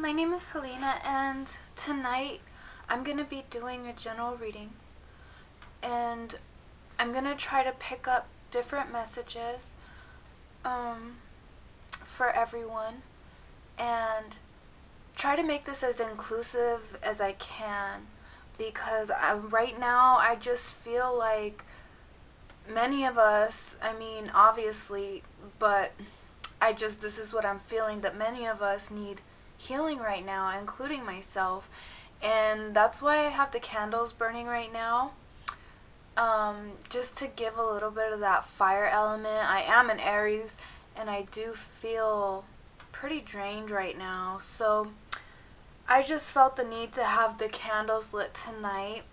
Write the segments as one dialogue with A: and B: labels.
A: my name is Helena, and tonight I'm going to be doing a general reading, and I'm going to try to pick up different messages for everyone, and try to make this as inclusive as I can, because right now I just feel like many of us, obviously, but this is what I'm feeling, that many of us need healing right now, including myself. And that's why I have the candles burning right now, just to give a little bit of that fire element. I am an Aries, and I do feel pretty drained right now. So I just felt the need to have the candles lit tonight.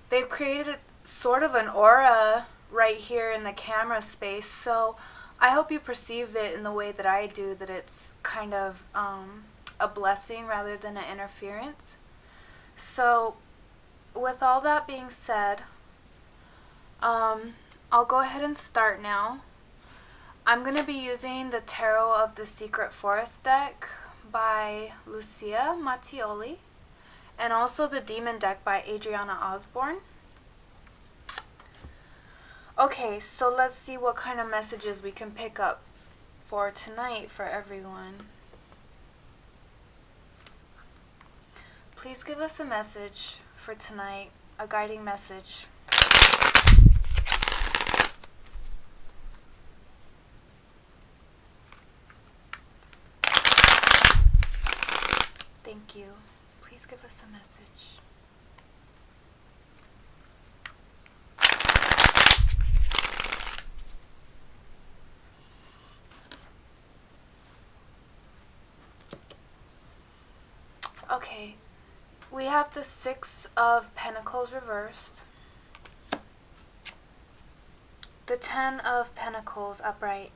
A: They've created sort of an aura right here in the camera space, so I hope you perceive it in the way that I do, that it's kind of a blessing rather than an interference. So with all that being said, I'll go ahead and start now. I'm going to be using the Tarot of the Secret Forest deck by Lucia Mattioli, and also the Demon deck by Adriana Osborne. Okay, so let's see what kind of messages we can pick up for tonight for everyone. Please give us a message for tonight, a guiding message. Thank you. Please give us a message. Okay, we have the Six of Pentacles reversed, the Ten of Pentacles upright,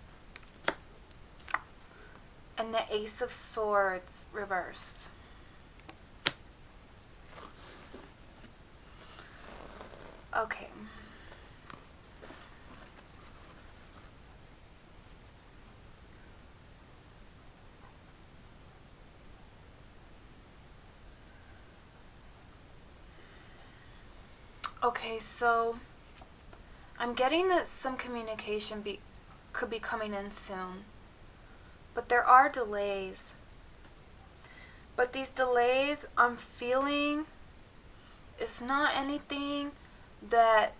A: and the Ace of Swords reversed. Okay. Okay, so I'm getting that some communication could be coming in soon, but there are delays. But these delays, I'm feeling, it's not anything that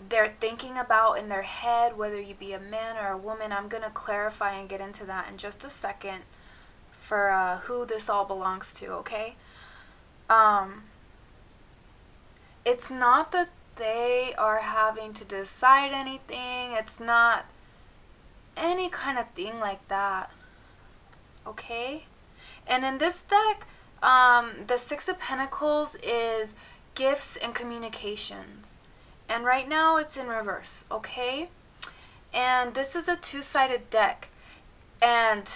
A: they're thinking about in their head, whether you be a man or a woman. I'm going to clarify and get into that in just a second for who this all belongs to, okay? It's not that they are having to decide anything. It's not any kind of thing like that, okay? And in this deck, the Six of Pentacles is gifts and communications. And right now it's in reverse, okay? And this is a two-sided deck. And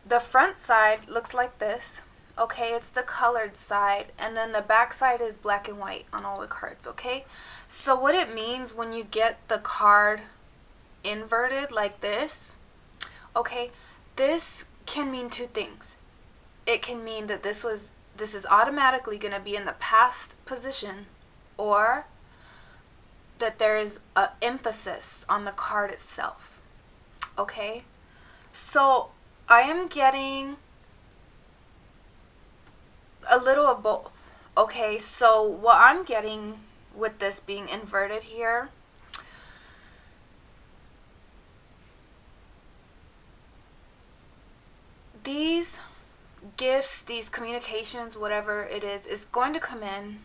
A: the front side looks like this. Okay, it's the colored side, and then the back side is black and white on all the cards, okay? So what it means when you get the card inverted like this, okay, this can mean two things. It can mean that this is automatically going to be in the past position, or that there is an emphasis on the card itself, okay? So I am getting a little of both. Okay, so what I'm getting with this being inverted here, these gifts, these communications, whatever it is going to come in.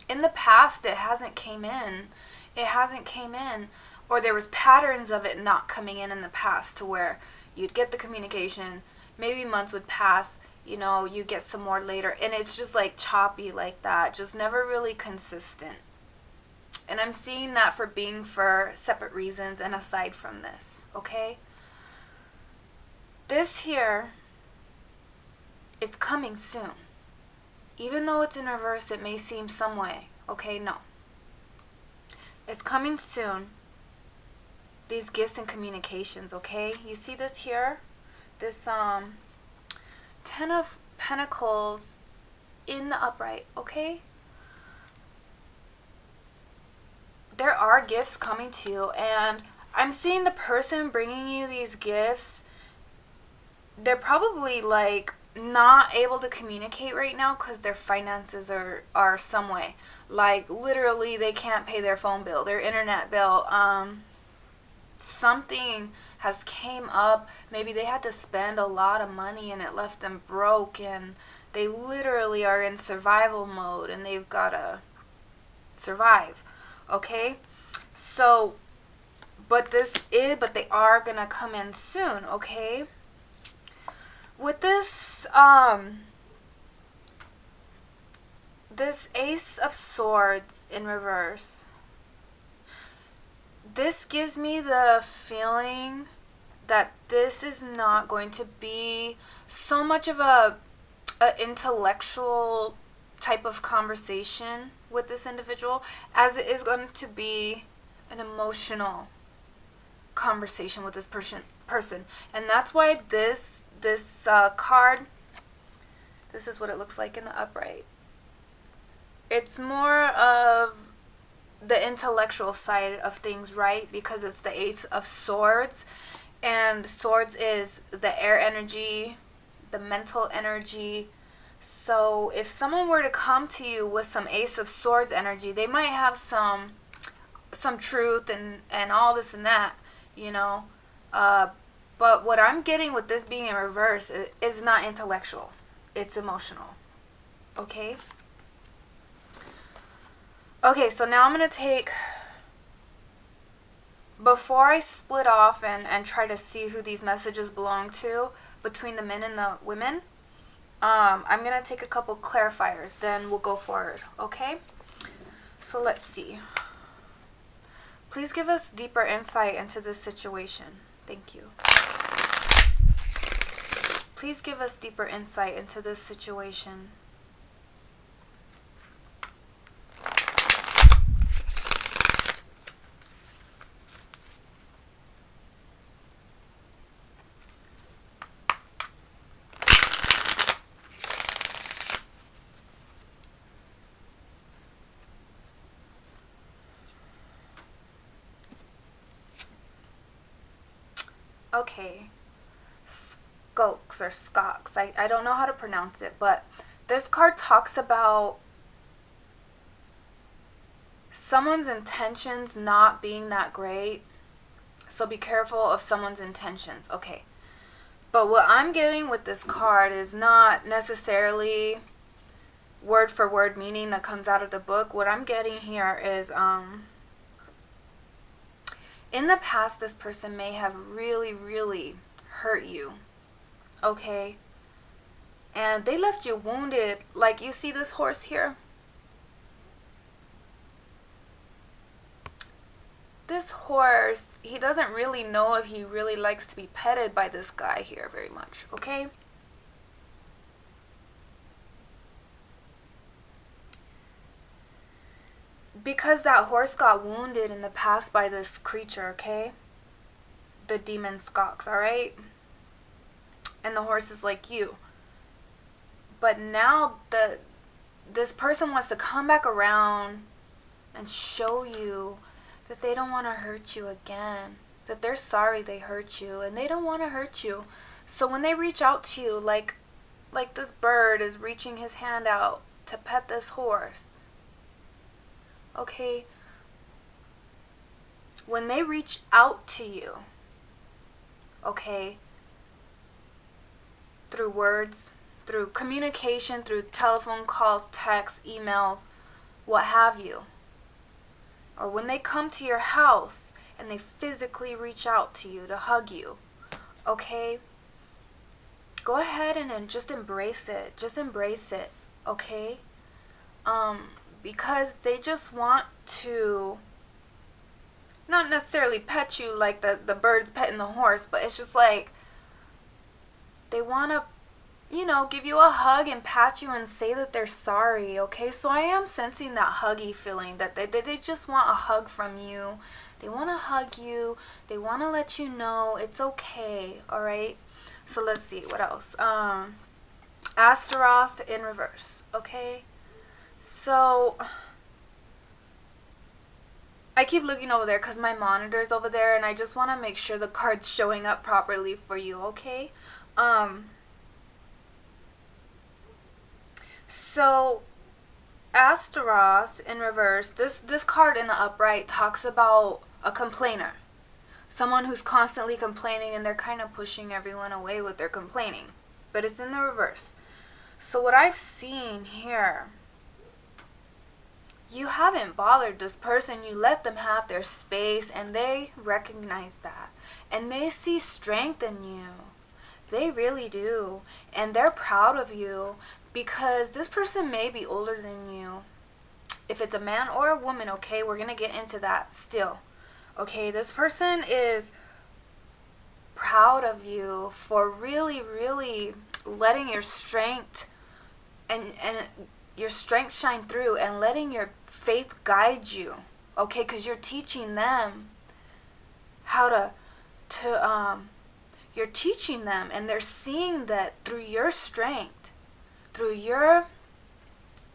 A: In the past, it hasn't came in. It hasn't came in. Or there was patterns of it not coming in the past, to where you'd get the communication, maybe months would pass, you get some more later, and it's just like choppy like that, just never really consistent. And I'm seeing that for separate reasons and aside from this, okay? This here, it's coming soon. Even though it's in reverse, it may seem some way, okay? No. It's coming soon. These gifts and communications, okay? You see this here? This Ten of Pentacles in the upright, okay? There are gifts coming to you, and I'm seeing the person bringing you these gifts, they're probably like not able to communicate right now because their finances are some way. Like literally they can't pay their phone bill, their internet bill. Something has came up. Maybe they had to spend a lot of money and it left them broke, and they literally are in survival mode and they've got to survive. Okay? So, but they are going to come in soon, okay? With this this Ace of Swords in reverse, this gives me the feeling that this is not going to be so much of a intellectual type of conversation with this individual as it is going to be an emotional conversation with this person. And that's why this card, this is what it looks like in the upright. It's more of the intellectual side of things, right? Because it's the Ace of Swords, and swords is the air energy, the mental energy. So if someone were to come to you with some Ace of Swords energy, they might have some truth and all this and that, you know. But what I'm getting with this being in reverse is not intellectual. It's emotional. Okay? Okay, so now I'm going to take, before I split off and try to see who these messages belong to between the men and the women, I'm going to take a couple clarifiers, then we'll go forward, okay? So let's see. Please give us deeper insight into this situation. Thank you. Please give us deeper insight into this situation. Okay, Skokes or Skocks, I don't know how to pronounce it, but this card talks about someone's intentions not being that great, so be careful of someone's intentions, okay. But what I'm getting with this card is not necessarily word for word meaning that comes out of the book. What I'm getting here is, in the past, this person may have really, really hurt you, okay? And they left you wounded. Like, you see this horse here? This horse, he doesn't really know if he really likes to be petted by this guy here very much, okay? Because that horse got wounded in the past by this creature, okay? The demon Skocks, alright? And the horse is like you. But now this person wants to come back around and show you that they don't want to hurt you again. That they're sorry they hurt you and they don't want to hurt you. So when they reach out to you, like this bird is reaching his hand out to pet this horse, okay, when they reach out to you, okay, through words, through communication, through telephone calls, texts, emails, what have you, or when they come to your house and they physically reach out to you to hug you, okay, go ahead and just embrace it. Just embrace it, okay? Because they just want to not necessarily pet you like the bird's petting the horse, but it's just like they want to, you know, give you a hug and pat you and say that they're sorry, okay? So I am sensing that huggy feeling, that they just want a hug from you. They want to hug you. They want to let you know it's okay, all right? So let's see, what else? Astaroth in reverse, okay? So I keep looking over there because my monitor's over there, and I just want to make sure the card's showing up properly for you, okay? So Astaroth in reverse, this card in the upright talks about a complainer. Someone who's constantly complaining, and they're kind of pushing everyone away with their complaining. But it's in the reverse. So what I've seen here, you haven't bothered this person. You let them have their space, and they recognize that. And they see strength in you. They really do. And they're proud of you because this person may be older than you. If it's a man or a woman, okay, we're going to get into that still. Okay, this person is proud of you for really, really letting your strength and your strength shine through and letting your faith guide you. Okay, because you're teaching them how you're teaching them, and they're seeing that through your strength, through your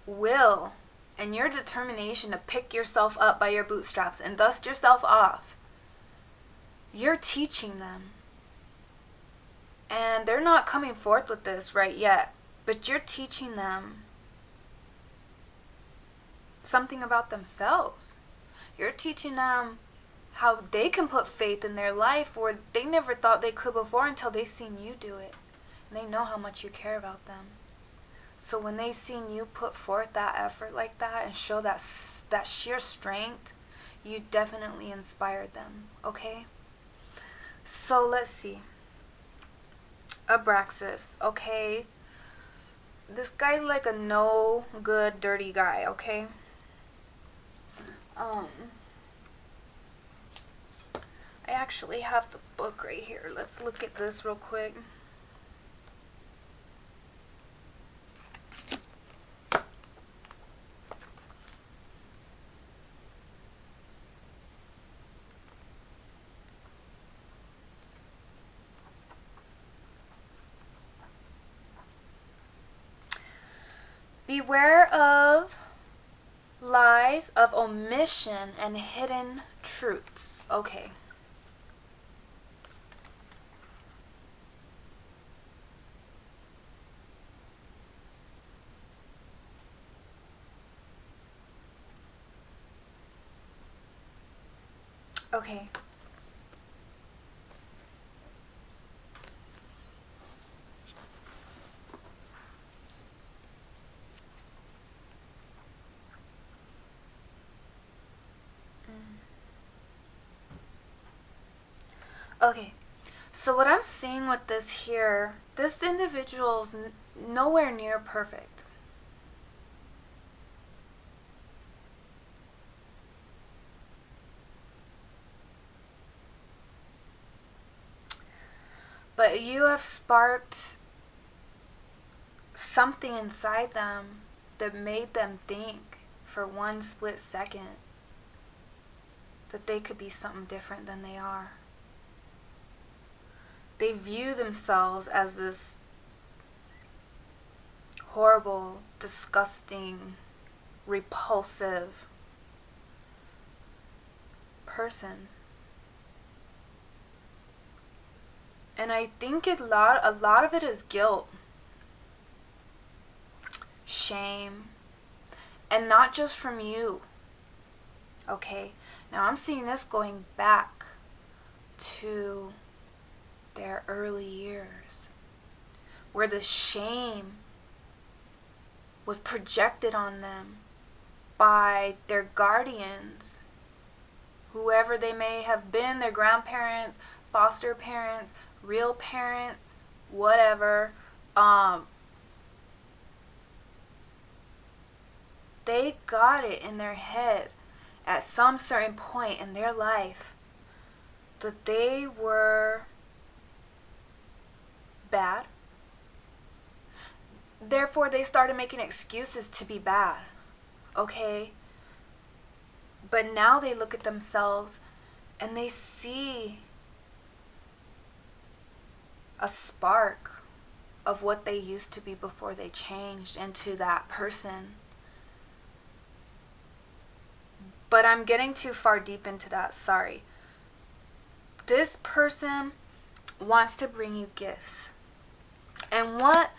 A: will and your determination to pick yourself up by your bootstraps and dust yourself off. You're teaching them. And they're not coming forth with this right yet, but you're teaching them something about themselves. You're teaching them how they can put faith in their life where they never thought they could before until they seen you do it. And they know how much you care about them. So when they seen you put forth that effort like that and show that sheer strength, you definitely inspired them, okay? So let's see. Abraxas, okay? This guy's like a no good, dirty guy, okay? I actually have the book right here. Let's look at this real quick. Beware of lies, of omission, and hidden truths. Okay. Okay. Okay, so what I'm seeing with this here, this individual's nowhere near perfect. But you have sparked something inside them that made them think for one split second that they could be something different than they are. They view themselves as this horrible, disgusting, repulsive person. And I think a lot of it is guilt, shame, and not just from you. Okay, now I'm seeing this going back to their early years, where the shame was projected on them by their guardians, whoever they may have been, their grandparents, foster parents, real parents, whatever. They got it in their head at some certain point in their life that they were bad. Therefore, they started making excuses to be bad. Okay? But now they look at themselves and they see a spark of what they used to be before they changed into that person. But I'm getting too far deep into that, sorry. This person wants to bring you gifts. And what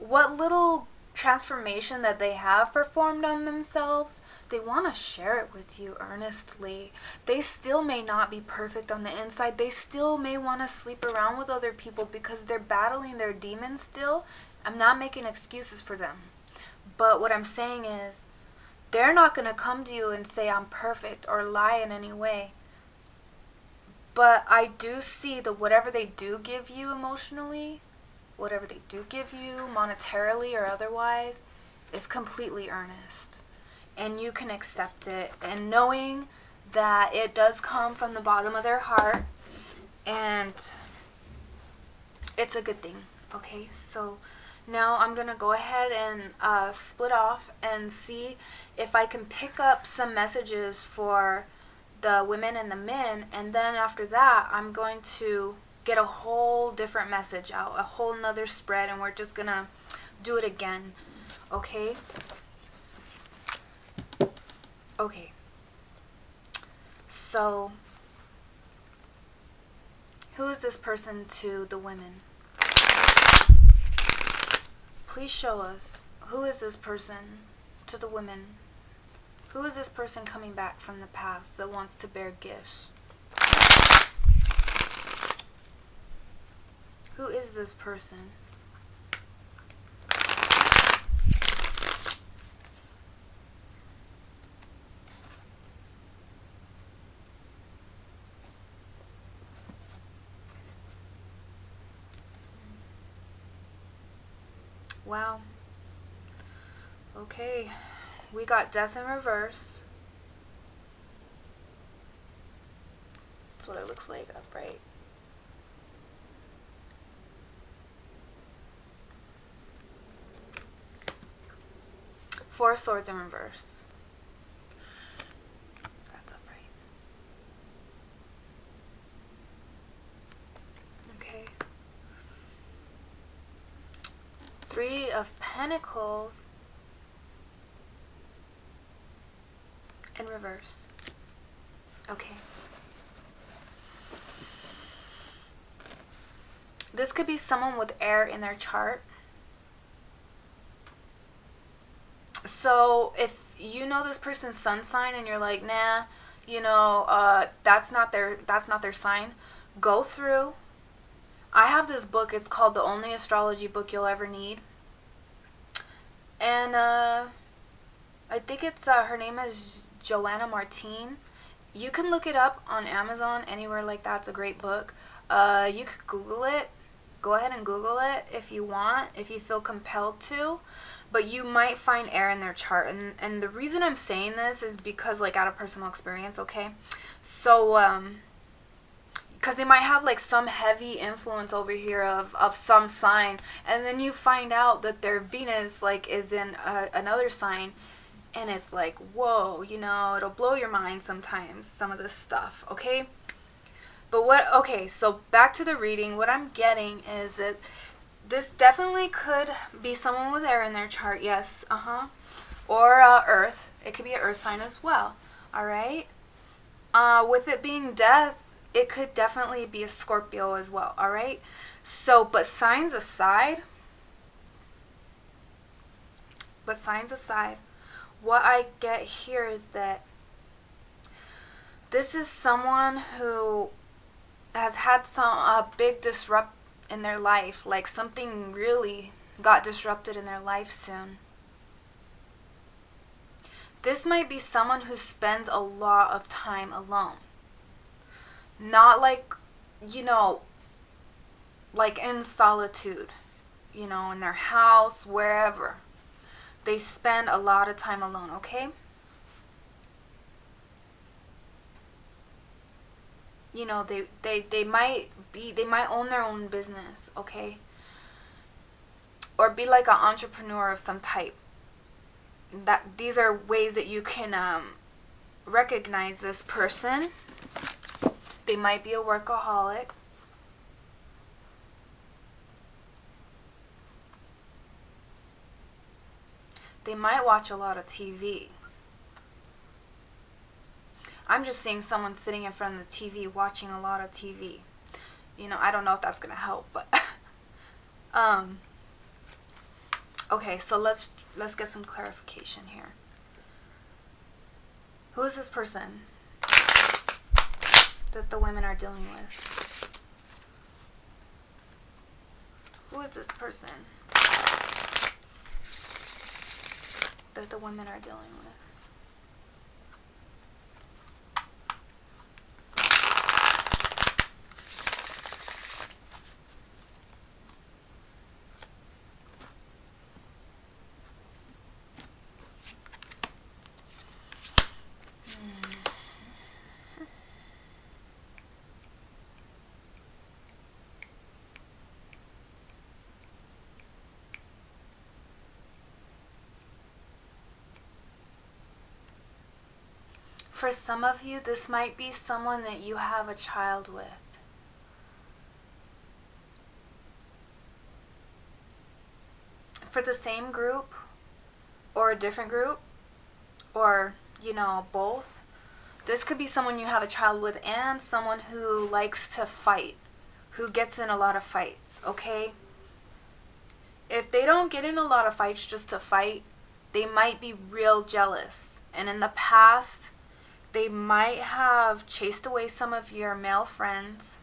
A: little transformation that they have performed on themselves, they want to share it with you earnestly. They still may not be perfect on the inside. They still may want to sleep around with other people because they're battling their demons still. I'm not making excuses for them. But what I'm saying is, they're not going to come to you and say I'm perfect or lie in any way. But I do see that whatever they do give you emotionally, whatever they do give you monetarily or otherwise, is completely earnest. And you can accept it. And knowing that it does come from the bottom of their heart, and it's a good thing. Okay, so now I'm going to go ahead and split off and see if I can pick up some messages for the women and the men. And then after that, I'm going to get a whole different message out, a whole nother spread, and we're just going to do it again. Okay? Okay. So, who is this person to the women? Please show us. Who is this person to the women? Who is this person coming back from the past that wants to bear gifts? Who is this person? Wow. Okay. We got death in reverse. That's what it looks like upright. Four of Swords in reverse. That's upright. Okay. Three of Pentacles in reverse. Okay. This could be someone with air in their chart. So if you know this person's sun sign and you're like, nah, that's not their sign, go through. I have this book. It's called The Only Astrology Book You'll Ever Need. And I think it's her name is Joanna Martine. You can look it up on Amazon, anywhere like that. It's a great book. You could Google it. Go ahead and Google it if you want, if you feel compelled to. But you might find air in their chart. And the reason I'm saying this is because, like, out of personal experience, okay? So, because they might have, like, some heavy influence over here of some sign. And then you find out that their Venus, like, is in another sign. And it's like, whoa, it'll blow your mind sometimes, some of this stuff, okay? But so back to the reading. What I'm getting is that this definitely could be someone with air in their chart, yes, or earth. It could be an earth sign as well, all right? With it being death, it could definitely be a Scorpio as well, all right? So, but signs aside, what I get here is that this is someone who has had a big disrupt in their life, like something really got disrupted in their life soon. This might be someone who spends a lot of time alone. Not like, like in solitude, in their house, wherever. They spend a lot of time alone, okay? They might own their own business, okay? Or be like an entrepreneur of some type. These are ways that you can recognize this person. They might be a workaholic. They might watch a lot of TV. I'm just seeing someone sitting in front of the TV watching a lot of TV. You know, I don't know if that's going to help, but okay, so let's get some clarification here. Who is this person that the women are dealing with? Who is this person that the women are dealing with? For some of you, this might be someone that you have a child with. For the same group, or a different group, or, you know, both, this could be someone you have a child with and someone who likes to fight, who gets in a lot of fights, okay? If they don't get in a lot of fights just to fight, they might be real jealous. And in the past, they might have chased away some of your male friends.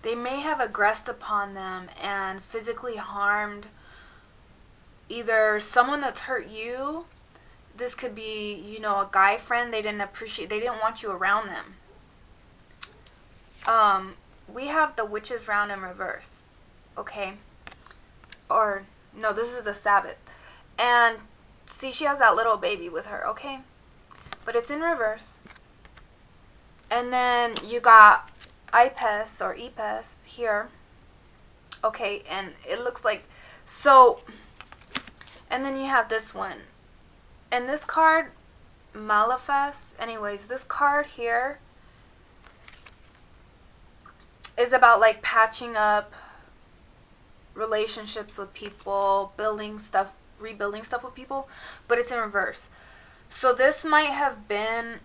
A: They may have aggressed upon them and physically harmed either someone that's hurt you. This could be, you know, a guy friend they didn't want you around them. We have the Witch's Round in reverse, okay? Or, no, this is the Sabbath. And, see, she has that little baby with her, okay? But it's in reverse. And then you got Ipes or Epes here. Okay, and it looks like, so, and then you have this one. And this card, Malefas, anyways, this card here is about like patching up relationships with people, building stuff, rebuilding stuff with people, but it's in reverse. So this might have been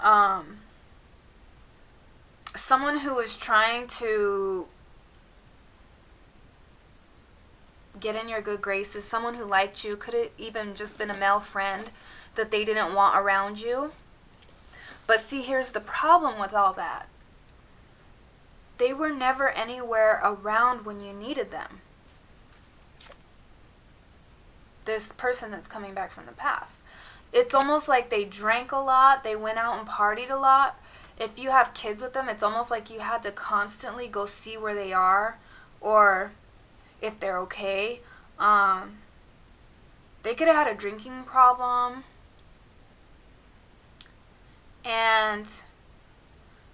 A: someone who was trying to get in your good graces, someone who liked you, could have even just been a male friend that they didn't want around you. But see, here's the problem with all that. They were never anywhere around when you needed them. This person that's coming back from the past. It's almost like they drank a lot, they went out and partied a lot. If you have kids with them, it's almost like you had to constantly go see where they are or if they're okay. They could have had a drinking problem. And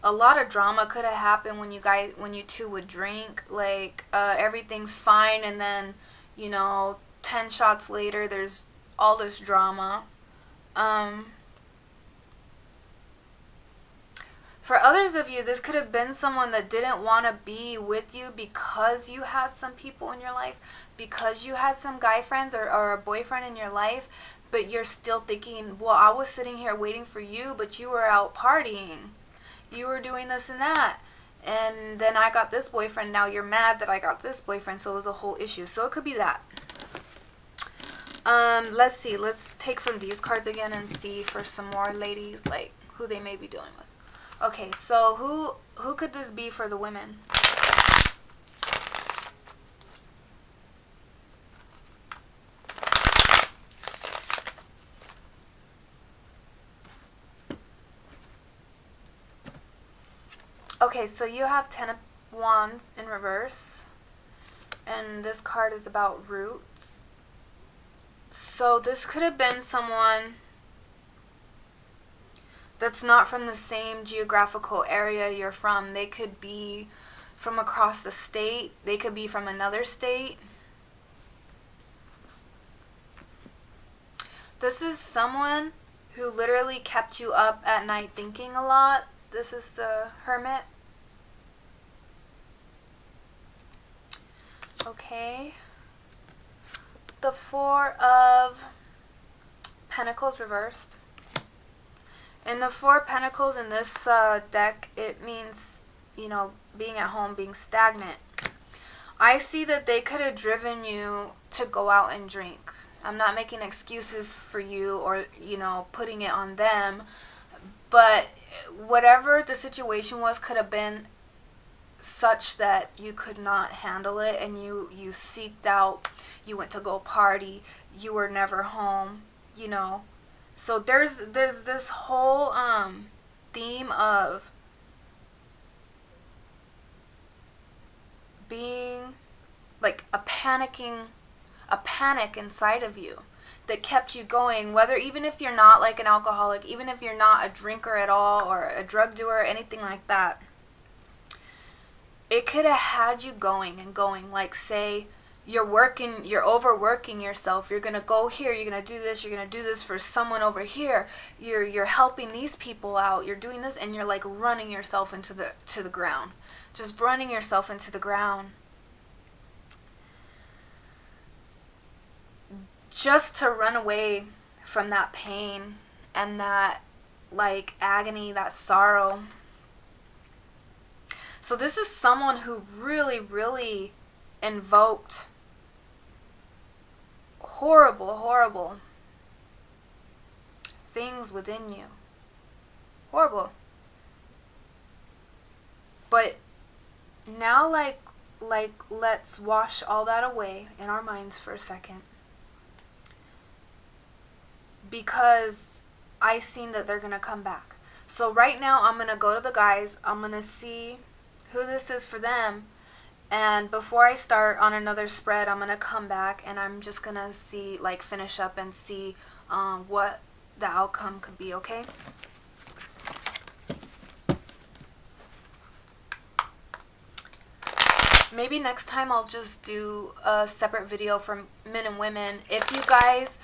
A: a lot of drama could have happened when you two would drink. Like, everything's fine and then, you know, 10 shots later, there's all this drama. For others of you, this could have been someone that didn't want to be with you because you had some people in your life, because you had some guy friends or a boyfriend in your life, but you're still thinking, well, I was sitting here waiting for you, but you were out partying. You were doing this and that. And then I got this boyfriend. Now you're mad that I got this boyfriend, so it was a whole issue. So it could be that. Let's see. Let's take from these cards again and see for some more ladies, like, who they may be dealing with. Okay, so who could this be for the women? Okay, so you have 10 of Wands in reverse. And this card is about roots. So this could have been someone that's not from the same geographical area you're from. They could be from across the state. They could be from another state. This is someone who literally kept you up at night thinking a lot. This is the Hermit. Okay. the Four of Pentacles reversed. In the Four of Pentacles in this deck, it means, you know, being at home, being stagnant. I see that they could have driven you to go out and drink. I'm not making excuses for you or, you know, putting it on them. But whatever the situation was could have been such that you could not handle it, and you seeked out, you went to go party, you were never home, you know. So there's this whole theme of being like a panic inside of you that kept you going, whether, even if you're not like an alcoholic, even if you're not a drinker at all or a drug doer or anything like that. It could have had you going and going. Like, say you're overworking yourself, you're gonna go here, you're gonna do this for someone over here, you're helping these people out, you're doing this, and you're like running yourself into the ground, just running yourself into the ground, just to run away from that pain and that like agony, that sorrow. So this is someone who really, really invoked horrible, horrible things within you. Horrible. But now, like let's wash all that away in our minds for a second. Because I seen that they're going to come back. So right now I'm going to go to the guys. I'm going to see who this is for them. And before I start on another spread, I'm going to come back and I'm just going to see, like, finish up and see what the outcome could be, okay? Maybe next time I'll just do a separate video for men and women. If you guys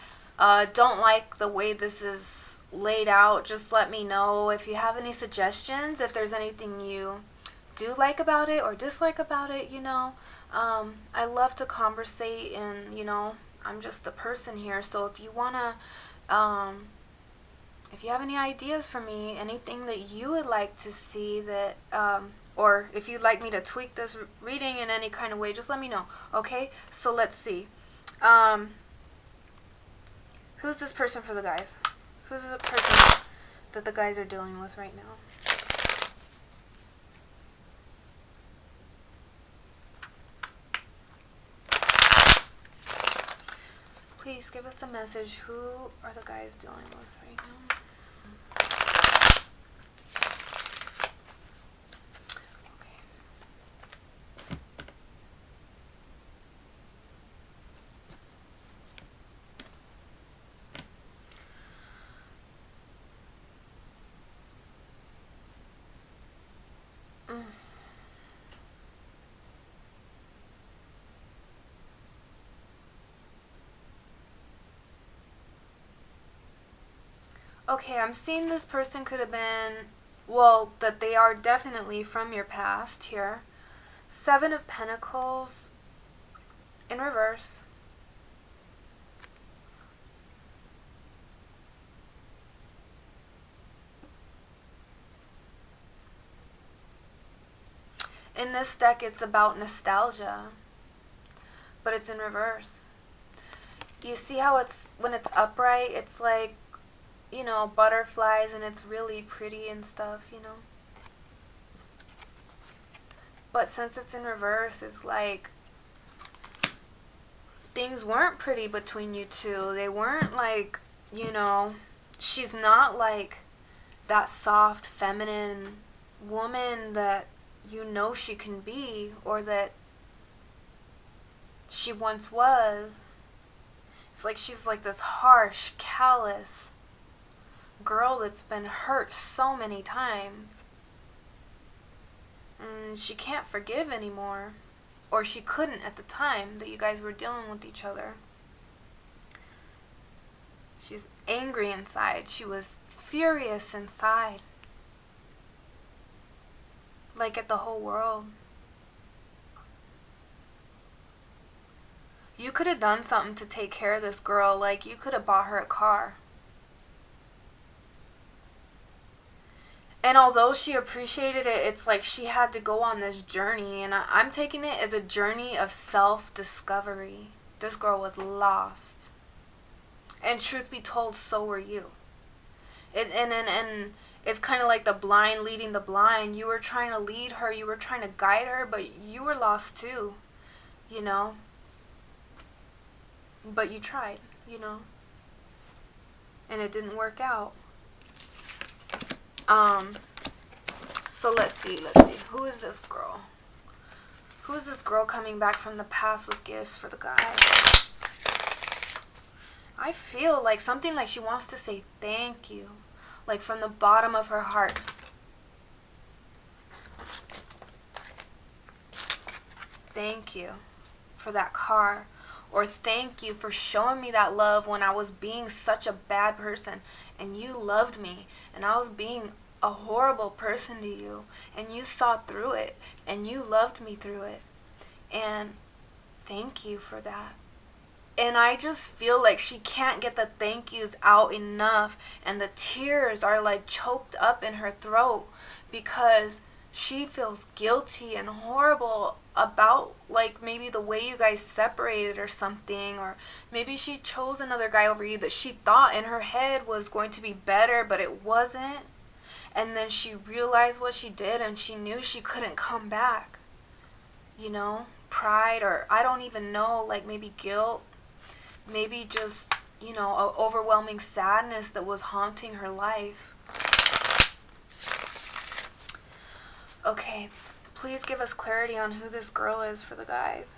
A: don't like the way this is laid out, just let me know. If you have any suggestions, if there's anything you do like about it or dislike about it, you know. I love to conversate, and, you know, I'm just a person here. So if you want to, if you have any ideas for me, anything that you would like to see that, or if you'd like me to tweak this reading in any kind of way, just let me know, okay? So let's see. Who's this person for the guys? Who's the person that the guys are dealing with right now? Please give us a message. Who are the guys dealing with right now? Okay. Okay, I'm seeing this person could have been, well, that they are definitely from your past here. Seven of Pentacles in reverse. In this deck, it's about nostalgia, but it's in reverse. You see how it's, when it's upright, it's like, you know, butterflies, and it's really pretty and stuff, you know. But since it's in reverse, it's like things weren't pretty between you two. They weren't like, you know, she's not like that soft, feminine woman that you know she can be, or that she once was. It's like she's like this harsh, callous girl that's been hurt so many times, and she can't forgive anymore, or she couldn't at the time that you guys were dealing with each other. She's angry inside. She was furious inside, like at the whole world. You could have done something to take care of this girl. Like, you could have bought her a car. And although she appreciated it, it's like she had to go on this journey. And I'm taking it as a journey of self-discovery. This girl was lost. And truth be told, so were you. And it's kind of like the blind leading the blind. You were trying to lead her. You were trying to guide her. But you were lost too. You know? But you tried, you know? And it didn't work out. So let's see. Who is this girl? Who is this girl coming back from the past with gifts for the guy? I feel like something like she wants to say thank you. Like from the bottom of her heart. Thank you for that car. Or thank you for showing me that love when I was being such a bad person. And you loved me. And I was being a horrible person to you. And you saw through it. And you loved me through it. And thank you for that. And I just feel like she can't get the thank yous out enough. And the tears are like choked up in her throat. Because she feels guilty and horrible about like maybe the way you guys separated or something. Or maybe she chose another guy over you that she thought in her head was going to be better, but it wasn't. And then she realized what she did and she knew she couldn't come back. You know, pride, or I don't even know, like maybe guilt. Maybe just, you know, an overwhelming sadness that was haunting her life. Okay, please give us clarity on who this girl is for the guys.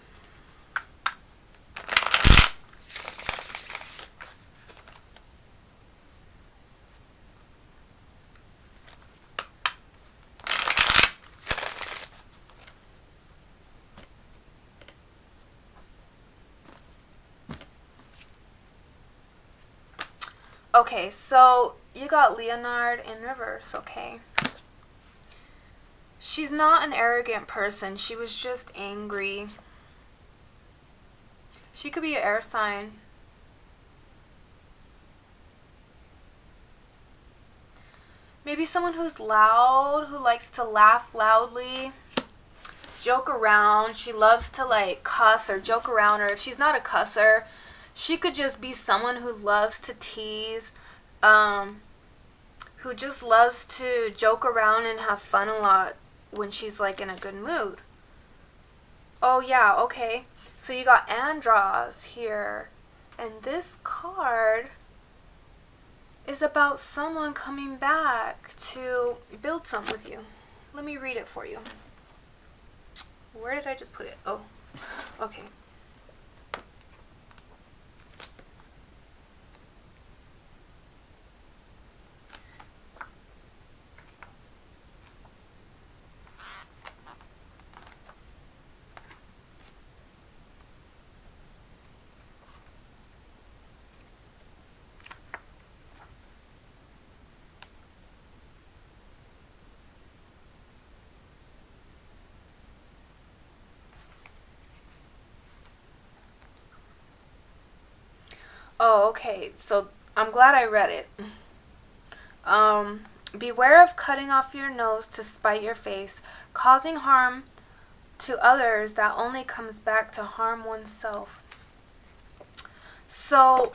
A: Okay, so you got Leonard in reverse, okay? She's not an arrogant person. She was just angry. She could be an air sign. Maybe someone who's loud, who likes to laugh loudly, joke around. She loves to like cuss or joke around. Or if she's not a cusser, she could just be someone who loves to tease, who just loves to joke around and have fun a lot when she's like in a good mood. Oh yeah, okay. So you got Andros here. And this card is about someone coming back to build something with you. Let me read it for you. Where did I just put it? Oh, okay. Oh, okay. So I'm glad I read it. Beware of cutting off your nose to spite your face, causing harm to others that only comes back to harm oneself. So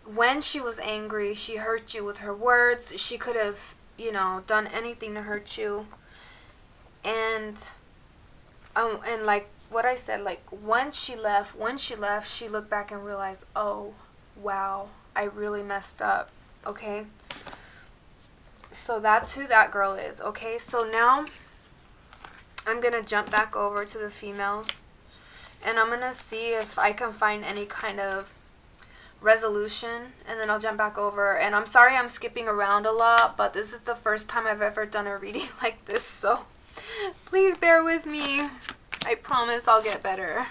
A: when she was angry, she hurt you with her words. She could have, you know, done anything to hurt you. And like what I said, like when she left, she looked back and realized, oh, wow, I really messed up, okay? So that's who that girl is, okay? So now I'm going to jump back over to the females, and I'm going to see if I can find any kind of resolution, and then I'll jump back over. And I'm sorry I'm skipping around a lot, but this is the first time I've ever done a reading like this, so please bear with me. I promise I'll get better.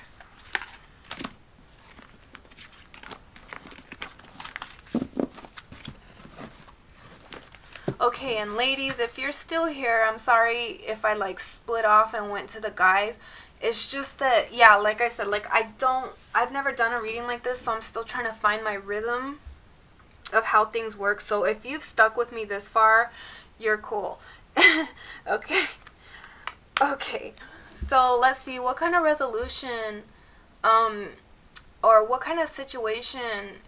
A: Okay, and ladies, if you're still here, I'm sorry if I like split off and went to the guys. It's just that, yeah, like I said, like I've never done a reading like this, so I'm still trying to find my rhythm of how things work. So if you've stuck with me this far, you're cool. Okay. Okay. So let's see, what kind of resolution, or what kind of situation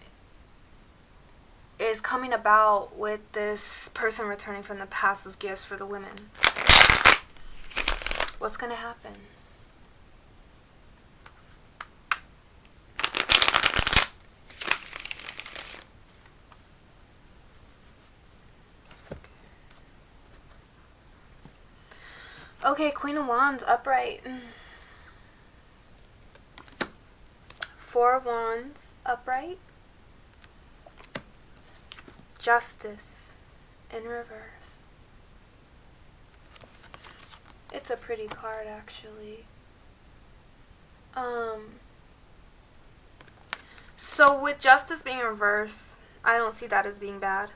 A: is coming about with this person returning from the past with gifts for the women? What's gonna happen? Okay, Queen of Wands, upright. Four of Wands, upright. Justice, in reverse. It's a pretty card, actually. So with Justice being in reverse, I don't see that as being bad.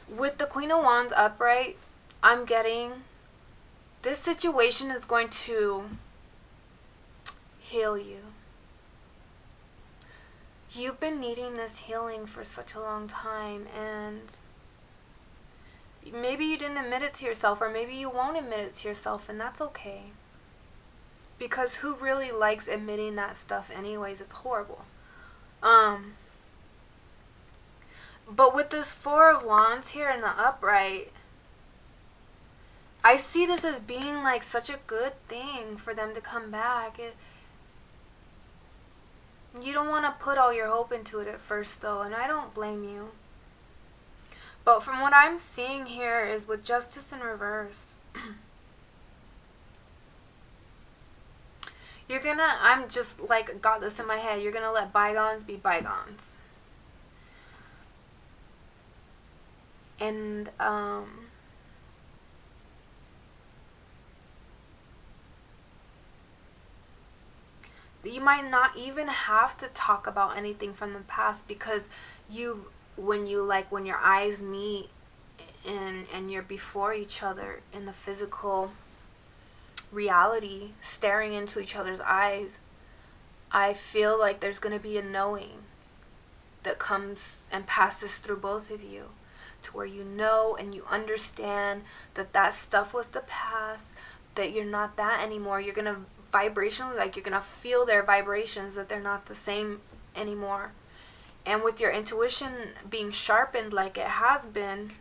A: With the Queen of Wands upright, I'm getting this situation is going to heal you. You've been needing this healing for such a long time, and maybe you didn't admit it to yourself, or maybe you won't admit it to yourself, and that's okay. Because who really likes admitting that stuff anyways? It's horrible. But with this Four of Wands here in the upright, I see this as being like such a good thing for them to come back. You don't want to put all your hope into it at first, though, and I don't blame you. But from what I'm seeing here is with Justice in reverse, I'm just like, got this in my head, you're gonna let bygones be bygones. And, you might not even have to talk about anything from the past, because when your eyes meet and you're before each other in the physical reality, staring into each other's eyes, I feel like there's going to be a knowing that comes and passes through both of you, to where you know and you understand that stuff was the past, that you're not that anymore. You're going to vibrationally, like, you're going to feel their vibrations, that they're not the same anymore. And with your intuition being sharpened like it has been,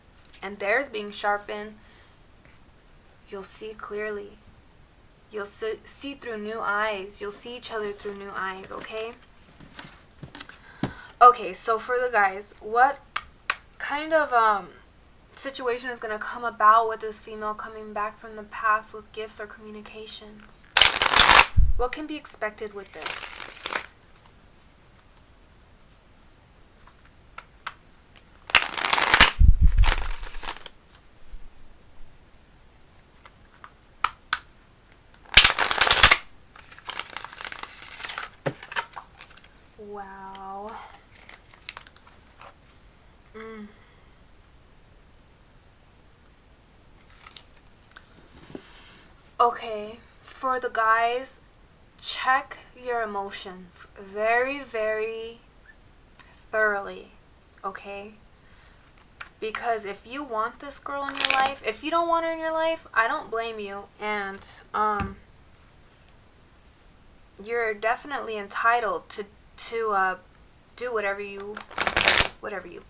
A: and theirs being sharpened, you'll see clearly. You'll see through new eyes. You'll see each other through new eyes, okay? Okay, so for the guys, what kind of situation is going to come about with this female coming back from the past with gifts or communications? What can be expected with this? Wow. Okay, for the guys, check your emotions very, very thoroughly, okay? Because if you want this girl in your life, if you don't want her in your life, I don't blame you. And you're definitely entitled to do whatever you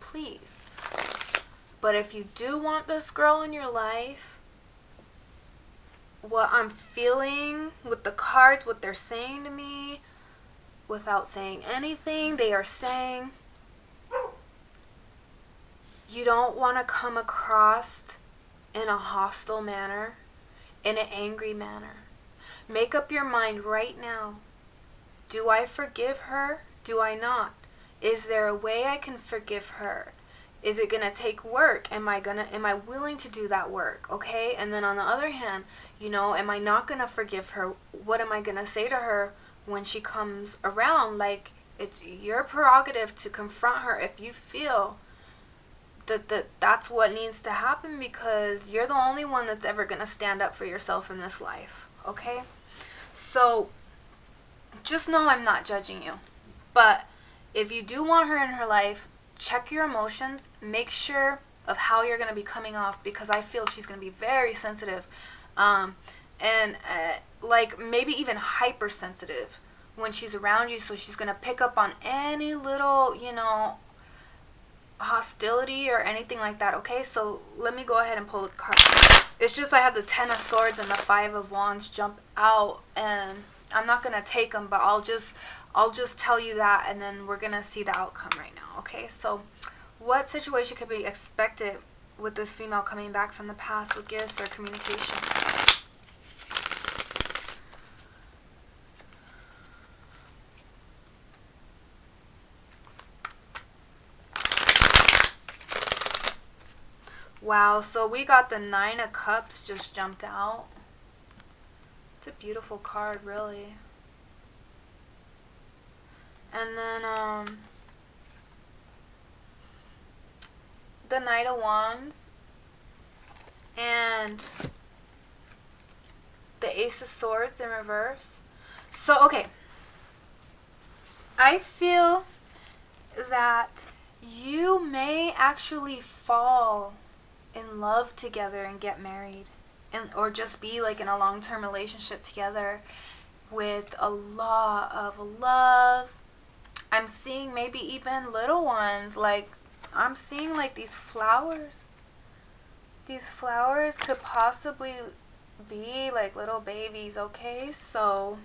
A: please. But if you do want this girl in your life, what I'm feeling with the cards, what they're saying to me, without saying anything, they are saying you don't want to come across in a hostile manner, in an angry manner. Make up your mind right now. Do I forgive her? Do I not? Is there a way I can forgive her? Is it going to take work? Am I willing to do that work? Okay? And then on the other hand, am I not going to forgive her? What am I going to say to her when she comes around? Like, it's your prerogative to confront her if you feel that's what needs to happen, because you're the only one that's ever going to stand up for yourself in this life. Okay? So just know I'm not judging you. But if you do want her in her life, check your emotions. Make sure of how you're going to be coming off, because I feel she's going to be very sensitive. And like maybe even hypersensitive when she's around you. So she's going to pick up on any little, hostility or anything like that. Okay, so let me go ahead and pull the card. It's just I had the 10 of Swords and the 5 of Wands jump out, and I'm not gonna take them, but I'll just tell you that, and then we're gonna see the outcome right now. Okay, so what situation could be expected with this female coming back from the past with gifts or communication? Wow, so we got the 9 of Cups just jumped out. It's a beautiful card, really. And then the Knight of Wands and the Ace of Swords in reverse. So, okay. I feel that you may actually fall in love together and get married, or just be like in a long-term relationship together with a lot of love. I'm seeing maybe even little ones. Like I'm seeing like these flowers could possibly be like little babies. Okay, so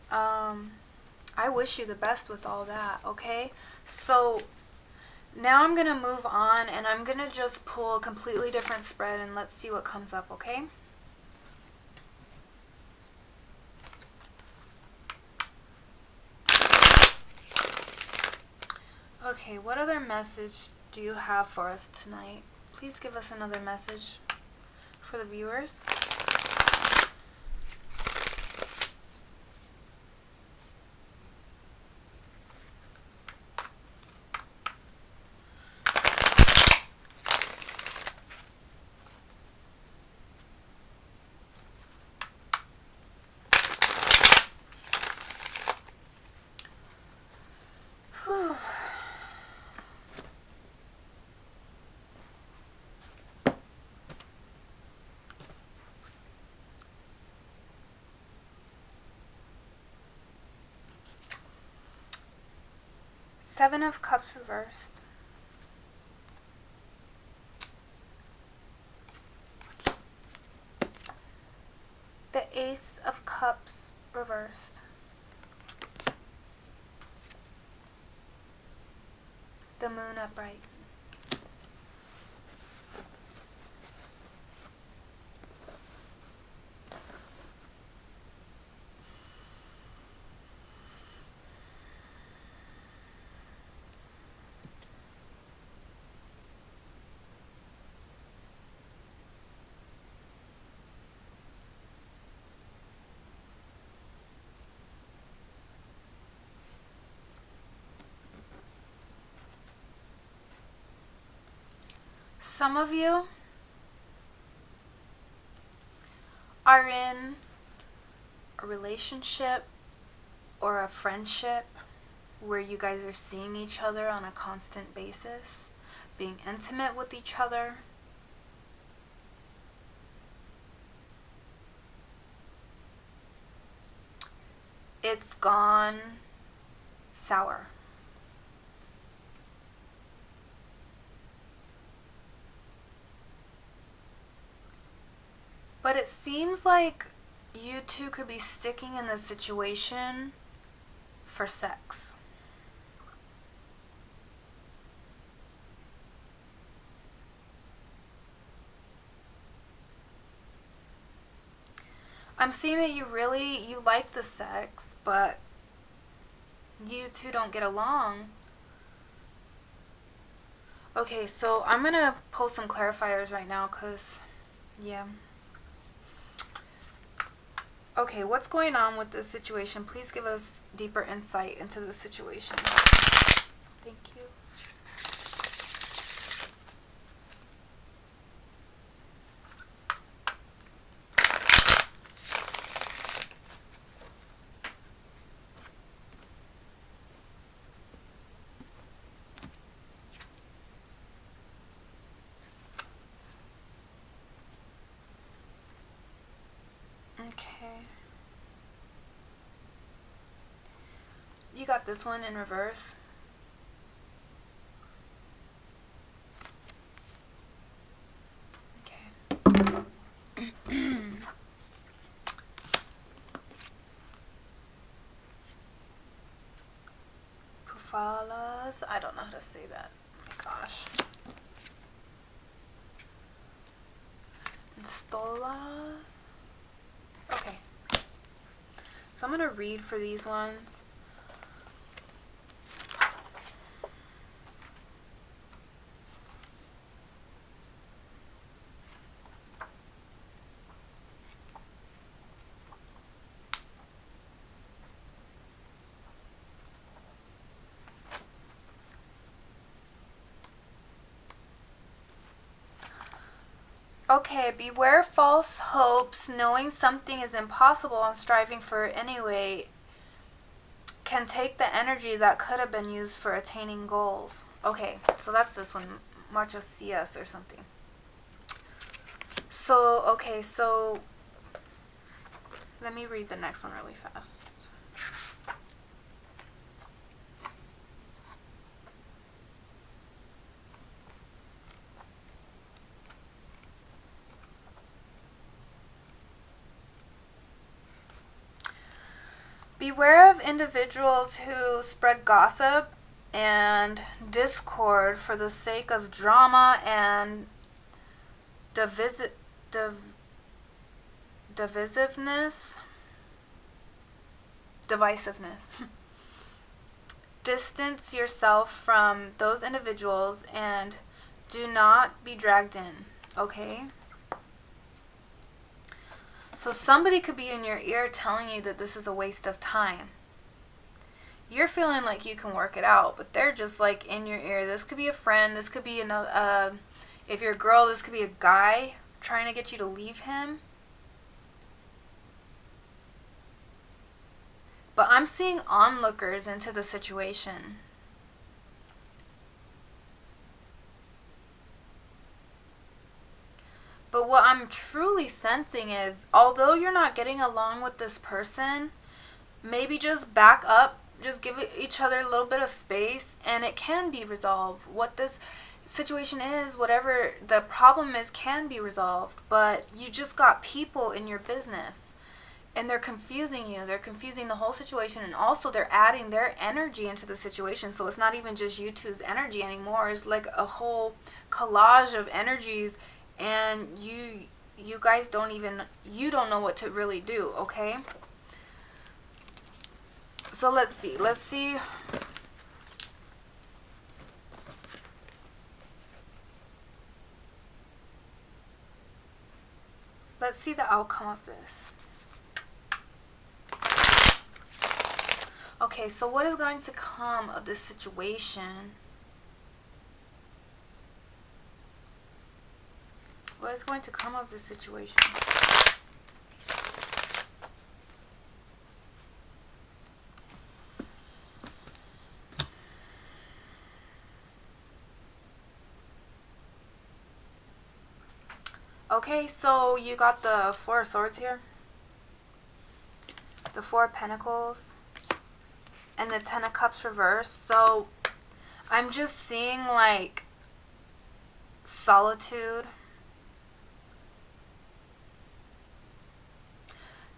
A: I wish you the best with all that. Okay, so now I'm going to move on, and I'm going to just pull a completely different spread, and let's see what comes up, okay? Okay, what other message do you have for us tonight? Please give us another message for the viewers. Seven of Cups reversed. The Ace of Cups reversed. The Moon upright. Some of you are in a relationship or a friendship where you guys are seeing each other on a constant basis, being intimate with each other. It's gone sour. But it seems like you two could be sticking in this situation for sex. I'm seeing that you like the sex, but you two don't get along. Okay, so I'm gonna pull some clarifiers right now, because, yeah. Okay, what's going on with this situation? Please give us deeper insight into the situation. Thank you. You got this one in reverse. Okay. Pufalas. I don't know how to say that. Oh my gosh. Stolas. Okay. So I'm going to read for these ones. Okay, beware false hopes, knowing something is impossible and striving for it anyway can take the energy that could have been used for attaining goals. Okay, so that's this one, Marcha CS or something. So, okay, so let me read the next one really fast. Beware of individuals who spread gossip and discord for the sake of drama and divisiveness. Distance yourself from those individuals and do not be dragged in, okay? So somebody could be in your ear telling you that this is a waste of time. You're feeling like you can work it out, but they're just like in your ear. This could be a friend. This could be another. If you're a girl, this could be a guy trying to get you to leave him. But I'm seeing onlookers into the situation. But what I'm truly sensing is, although you're not getting along with this person, maybe just back up, just give each other a little bit of space, and it can be resolved. What this situation is, whatever the problem is, can be resolved. But you just got people in your business, and they're confusing you. They're confusing the whole situation, and also they're adding their energy into the situation. So it's not even just you two's energy anymore. It's like a whole collage of energies, and you guys don't know what to really do, okay? So let's see. Let's see the outcome of this. Okay, so what is going to come of this situation? What is going to come of this situation? Okay, so you got the Four of Swords here, the Four of Pentacles, and the Ten of Cups reversed. So I'm just seeing like solitude.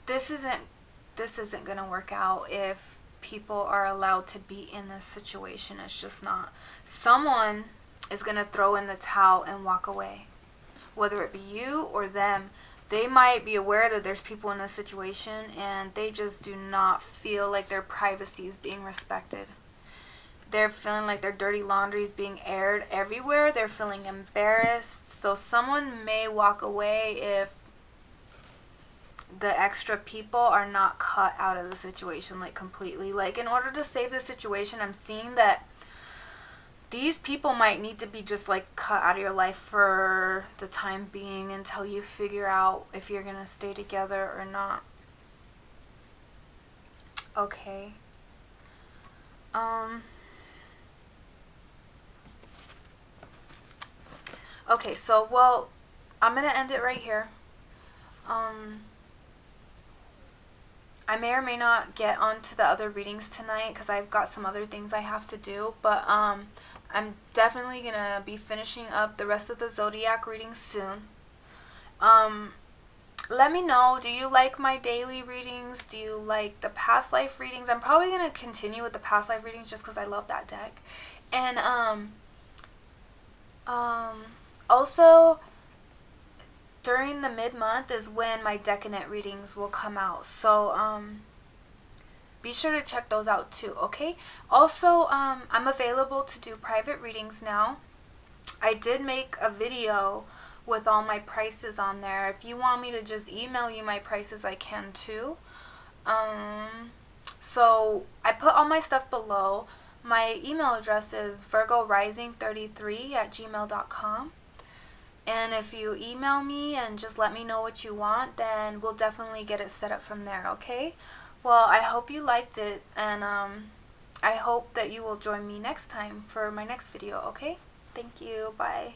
A: This isn't gonna work out if people are allowed to be in this situation. It's just not. Someone is gonna throw in the towel and walk away, whether it be you or them. They might be aware that there's people in this situation and they just do not feel like their privacy is being respected. They're feeling like their dirty laundry is being aired everywhere. They're feeling embarrassed. So someone may walk away if the extra people are not cut out of the situation, like completely. Like, in order to save the situation, I'm seeing that these people might need to be just like cut out of your life for the time being until you figure out if you're gonna stay together or not. Okay. Okay, so, well, I'm gonna end it right here. I may or may not get onto the other readings tonight because I've got some other things I have to do, but I'm definitely gonna be finishing up the rest of the zodiac readings soon. Let me know, do you like my daily readings? Do you like the past life readings? I'm probably going to continue with the past life readings just because I love that deck. And also, during the mid-month is when my decadent readings will come out. So be sure to check those out too, okay? Also, I'm available to do private readings now. I did make a video with all my prices on there. If you want me to just email you my prices, I can too. So I put all my stuff below. My email address is virgorising33@gmail.com. And if you email me and just let me know what you want, then we'll definitely get it set up from there, okay? Well, I hope you liked it, and I hope that you will join me next time for my next video, okay? Thank you. Bye.